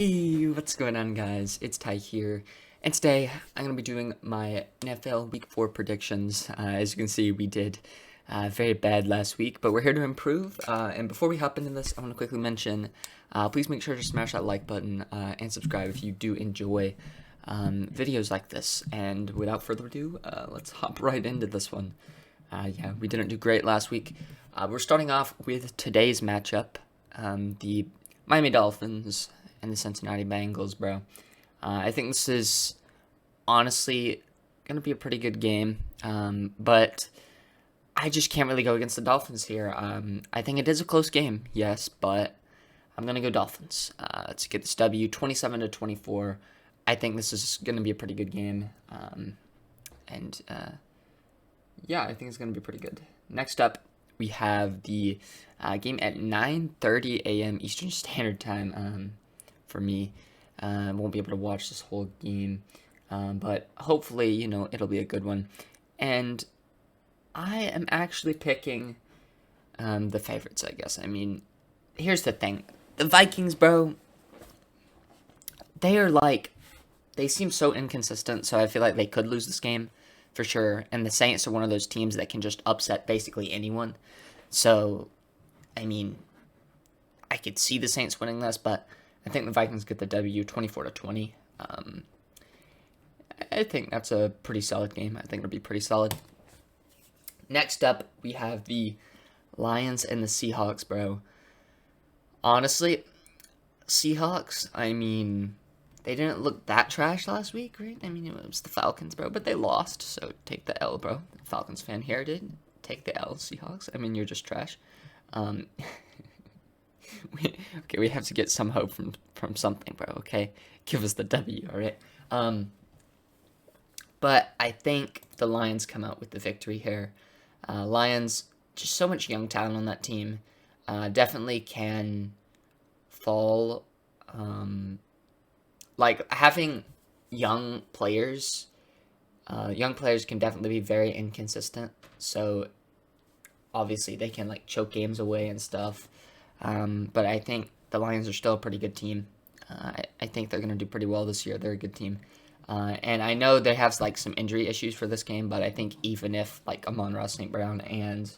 Hey, what's going on, guys? It's Ty here, and today I'm going to be doing my NFL Week 4 predictions. As you can see, we did very bad last week, but we're here to improve. And before we hop into this, I want to quickly mention, please make sure to smash that like button and subscribe if you do enjoy videos like this. And without further ado, let's hop right into this one. Yeah, we didn't do great last week. We're starting off with today's matchup, the Miami Dolphins and the Cincinnati Bengals, bro. I think this is honestly going to be a pretty good game, but I just can't really go against the Dolphins here. I think it is a close game, yes, but I'm going to go Dolphins to get this W, 27-24. I think this is going to be a pretty good game, and yeah, I think it's going to be pretty good. Next up, we have the game at 9:30 a.m. Eastern Standard Time. For me, I won't be able to watch this whole game, but hopefully, it'll be a good one. And I am actually picking the favorites, I guess. I mean, here's the thing. The Vikings, bro, they seem so inconsistent, so I feel like they could lose this game for sure. And the Saints are one of those teams that can just upset basically anyone. So, I mean, I could see the Saints winning this, but I think the Vikings get the W, 24-20. I think that's a pretty solid game. I think it'll be pretty solid. Next up, we have the Lions and the Seahawks, bro. Honestly, Seahawks, I mean, they didn't look that trash last week, right? I mean, it was the Falcons, bro, but they lost, so take the L, bro. Falcons fan here did. Take the L, Seahawks. I mean, you're just trash. We have to get some hope from something, bro, okay? Give us the W, all right? But I think the Lions come out with the victory here. Lions, just so much young talent on that team. Definitely can fall. Like, having young players can definitely be very inconsistent. So, obviously, they can, like, choke games away and stuff. But I think the Lions are still a pretty good team. I think they're going to do pretty well this year. They're a good team. And I know they have like some injury issues for this game, but I think even if like Amon-Ra St. Brown and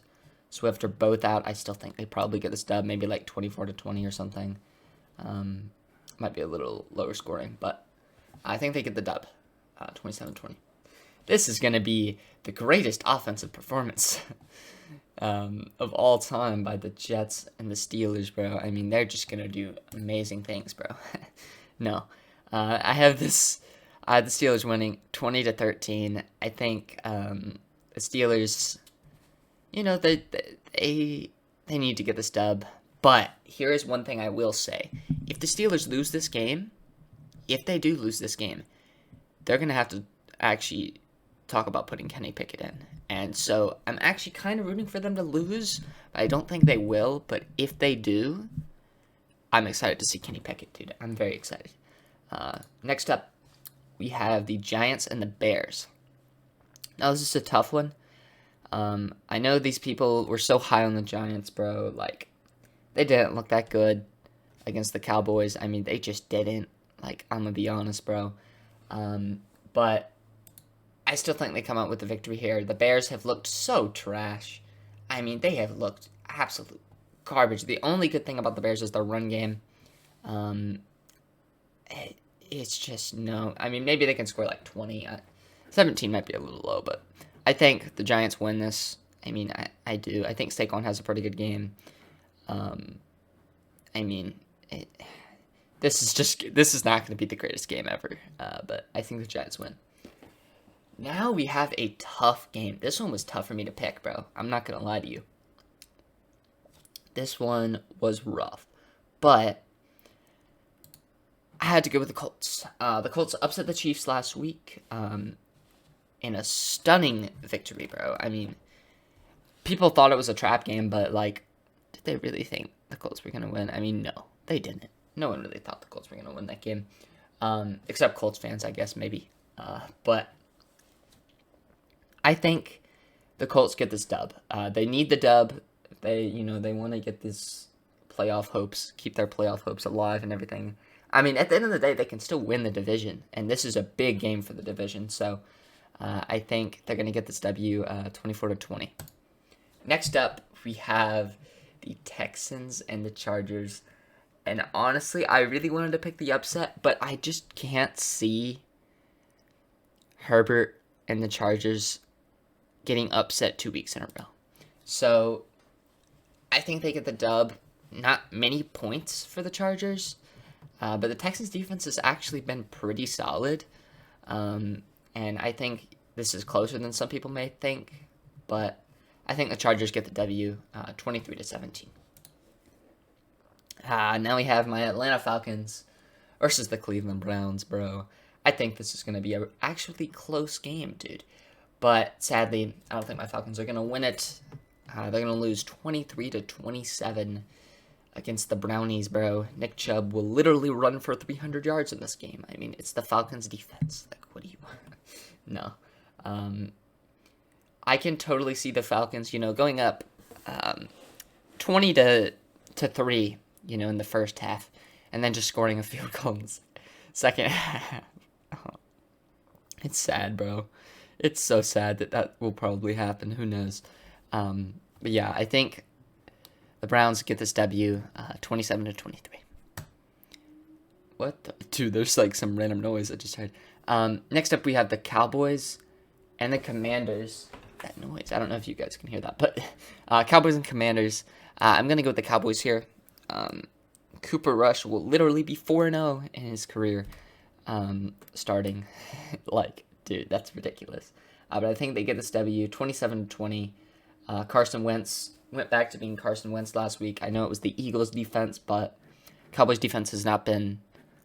Swift are both out, I still think they probably get this dub, maybe like 24-20 or something. Might be a little lower scoring, but I think they get the dub, 27-20. This is going to be the greatest offensive performance of all time by the Jets and the Steelers, bro. I mean, they're just going to do amazing things, bro. No. I have the Steelers winning 20-13. I think the Steelers, they need to get this dub. But here is one thing I will say. If the Steelers lose this game, if they do lose this game, they're going to have to actually talk about putting Kenny Pickett in. And so I'm actually kind of rooting for them to lose. I don't think they will, but if they do, I'm excited to see Kenny Pickett, dude. I'm very excited. Next up, we have the Giants and the Bears. Now, this is a tough one. I know these people were so high on the Giants, bro. Like, they didn't look that good against the Cowboys. I mean, they just didn't. Like, I'm going to be honest, bro. But I still think they come out with the victory here. The Bears have looked so trash. I mean, they have looked absolute garbage. The only good thing about the Bears is their run game. It's just no. I mean, maybe they can score like 20. 17 might be a little low, but I think the Giants win this. I mean, I do. I think Saquon has a pretty good game. I mean, this is not going to be the greatest game ever, but I think the Giants win. Now we have a tough game. This one was tough for me to pick, bro. I'm not going to lie to you. This one was rough, but I had to go with the Colts. The Colts upset the Chiefs last week in a stunning victory, bro. I mean, people thought it was a trap game, but, like, did they really think the Colts were going to win? I mean, no, they didn't. No one really thought the Colts were going to win that game, except Colts fans, I guess, maybe. But I think the Colts get this dub. They need the dub. They want to get this playoff hopes, keep their playoff hopes alive and everything. I mean, at the end of the day, they can still win the division, and this is a big game for the division. So I think they're going to get this W 24-20. Next up, we have the Texans and the Chargers. And honestly, I really wanted to pick the upset, but I just can't see Herbert and the Chargers getting upset 2 weeks in a row. So I think they get the dub. Not many points for the Chargers, but the Texans defense has actually been pretty solid. And I think this is closer than some people may think, but I think the Chargers get the W 23-17. Now we have my Atlanta Falcons versus the Cleveland Browns, bro. I think this is going to be a actually close game, dude. But sadly, I don't think my Falcons are going to win it. They're going to lose 23-27 against the Brownies, bro. Nick Chubb will literally run for 300 yards in this game. I mean, it's the Falcons defense. Like, what do you want? No. I can totally see the Falcons, going up 20-3, in the first half, and then just scoring a field goal in the second half. It's sad, bro. It's so sad that will probably happen. Who knows? But yeah, I think the Browns get this W 27-23. What the? Dude, there's like some random noise I just heard. Next up, we have the Cowboys and the Commanders. That noise, I don't know if you guys can hear that, but Cowboys and Commanders. I'm going to go with the Cowboys here. Cooper Rush will literally be 4-0 in his career starting. Like, dude, that's ridiculous. But I think they get this W 27-20. Carson Wentz went back to being Carson Wentz last week. I know it was the Eagles' defense, but Cowboys' defense has not been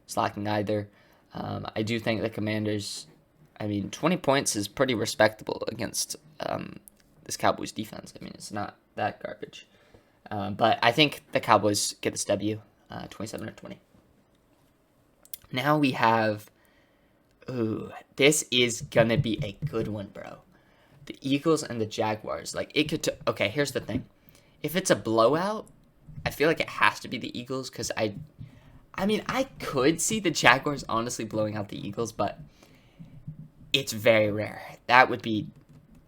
slacking either. I do think the Commanders, 20 points is pretty respectable against this Cowboys' defense. It's not that garbage. But I think the Cowboys get this W 27-20. Now we have, this is going to be a good one, bro. The Eagles and the Jaguars. Like, it could, okay, here's the thing. If it's a blowout, I feel like it has to be the Eagles, because I could see the Jaguars honestly blowing out the Eagles, but it's very rare. That would be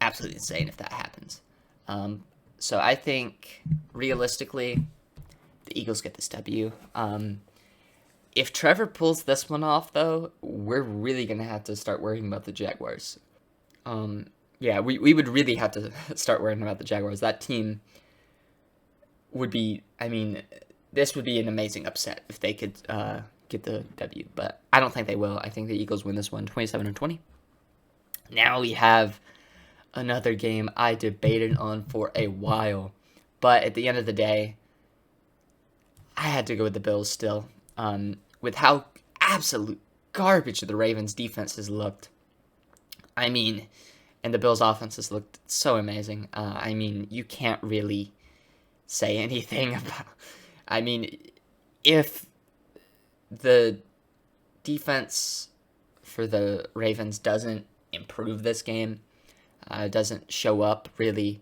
absolutely insane if that happens. So I think, realistically, the Eagles get this W. If Trevor pulls this one off, though, we're really going to have to start worrying about the Jaguars. Yeah, we would really have to start worrying about the Jaguars. That team would be, this would be an amazing upset if they could get the W. But I don't think they will. I think the Eagles win this one 27-20. Now we have another game I debated on for a while. But at the end of the day, I had to go with the Bills still. With how absolute garbage the Ravens' defense has looked. And the Bills' offense has looked so amazing. You can't really say anything about... if the defense for the Ravens doesn't improve this game, doesn't show up, really,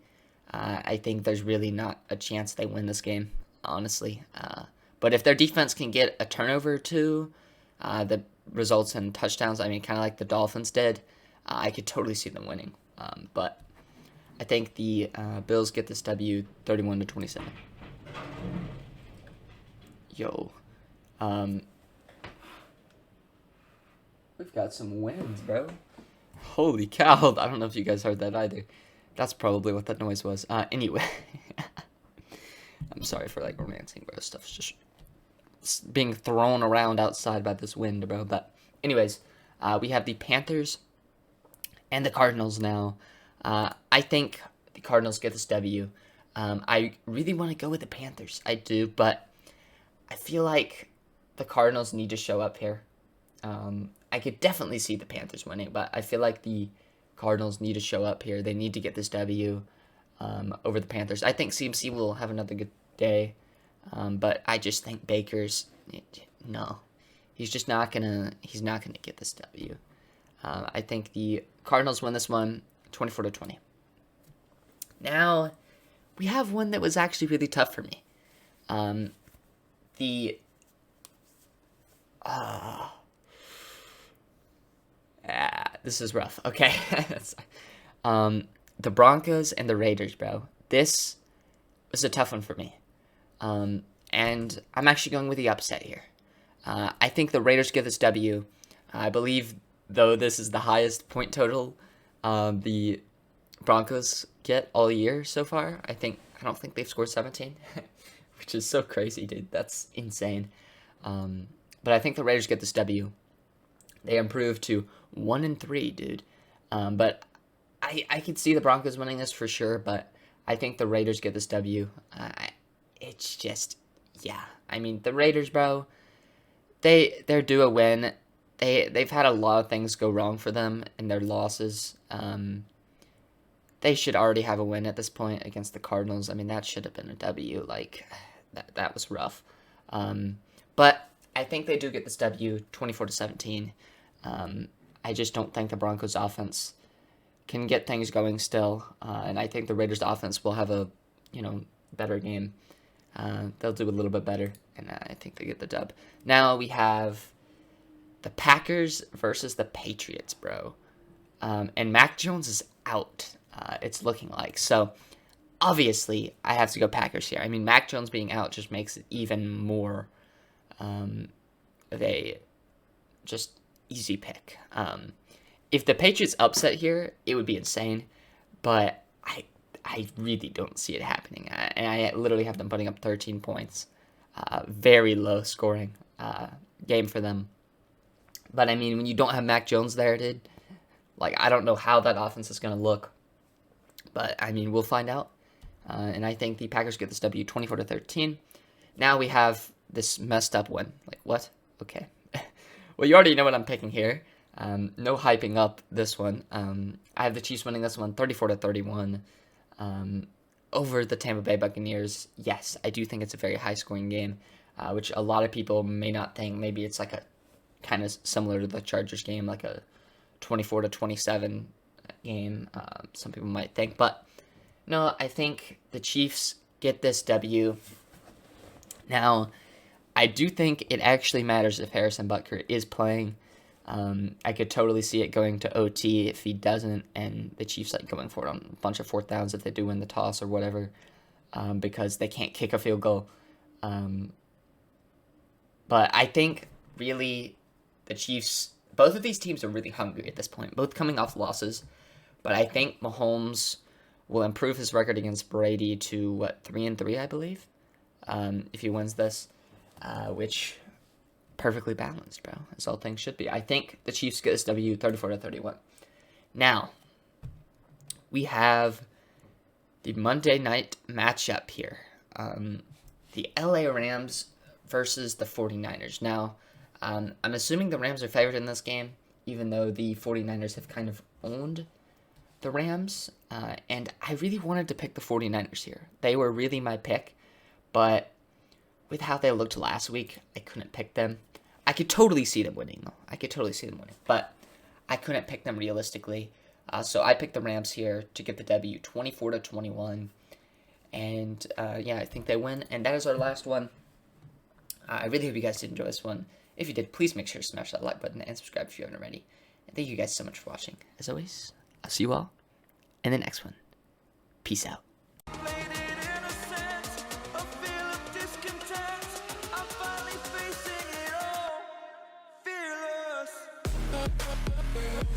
I think there's really not a chance they win this game, honestly. But if their defense can get a turnover or two that results in touchdowns, kind of like the Dolphins did, I could totally see them winning. But I think the Bills get this W 31-27. Yo. We've got some wins, bro. Holy cow. I don't know if you guys heard that either. That's probably what that noise was. Anyway. I'm sorry for romancing, bro. Stuff's just being thrown around outside by this wind, bro. But anyways, we have the Panthers and the Cardinals now. I think the Cardinals get this W. I really want to go with the Panthers. I do, but I feel like the Cardinals need to show up here. I could definitely see the Panthers winning, but I feel like the Cardinals need to show up here. They need to get this W over the Panthers. I think CMC will have another good day, but I just think Baker's no. He's not gonna get this W. I think the Cardinals win this one 24-20. Now, we have one that was actually really tough for me. This is rough. Okay. The Broncos and the Raiders, bro. This was a tough one for me. And I'm actually going with the upset here. I think the Raiders get this W. I believe, though, this is the highest point total the Broncos get all year so far. I don't think they've scored 17, which is so crazy, dude. That's insane. But I think the Raiders get this W. They improved to 1-3, dude. But I could see the Broncos winning this for sure, but I think the Raiders get this W. It's just, yeah. I mean, the Raiders, bro, they're due a win. They've had a lot of things go wrong for them in their losses. They should already have a win at this point against the Cardinals. I mean, that should have been a W. Like, that was rough. But I think they do get this W, 24-17. I just don't think the Broncos offense can get things going still. And I think the Raiders offense will have a, better game. They'll do a little bit better, and I think they get the dub. Now we have the Packers versus the Patriots, bro. And Mac Jones is out, it's looking like. So, obviously, I have to go Packers here. I mean, Mac Jones being out just makes it even more of a just easy pick. If the Patriots upset here, it would be insane, but I really don't see it happening. And I literally have them putting up 13 points. Very low scoring game for them. But, I mean, when you don't have Mac Jones there, dude, like, I don't know how that offense is going to look. But, I mean, we'll find out. And I think the Packers get this W 24-13. Now we have this messed up one. Like, what? Okay. Well, you already know what I'm picking here. No hyping up this one. I have the Chiefs winning this one 34-31 over the Tampa Bay Buccaneers. Yes, I do think it's a very high-scoring game, which a lot of people may not think. Maybe it's like a kind of similar to the Chargers game, like a 24-27 game. Some people might think, but no, I think the Chiefs get this W. Now, I do think it actually matters if Harrison Butker is playing. I could totally see it going to OT if he doesn't, and the Chiefs going for it on a bunch of fourth downs if they do win the toss or whatever, because they can't kick a field goal. But I think really the Chiefs, both of these teams are really hungry at this point, both coming off losses. But I think Mahomes will improve his record against Brady to 3-3, I believe, if he wins this, which perfectly balanced, bro, as all things should be. I think the Chiefs get this W 34-31. Now, we have the Monday night matchup here. The LA Rams versus the 49ers. Now, I'm assuming the Rams are favored in this game, even though the 49ers have kind of owned the Rams. And I really wanted to pick the 49ers here. They were really my pick, but with how they looked last week, I couldn't pick them. I could totally see them winning, though. But I couldn't pick them realistically. So I picked the Rams here to get the W, 24-21. And, I think they win. And that is our last one. I really hope you guys did enjoy this one. If you did, please make sure to smash that like button and subscribe if you haven't already. And thank you guys so much for watching. As always, I'll see you all in the next one. Peace out. Fearless.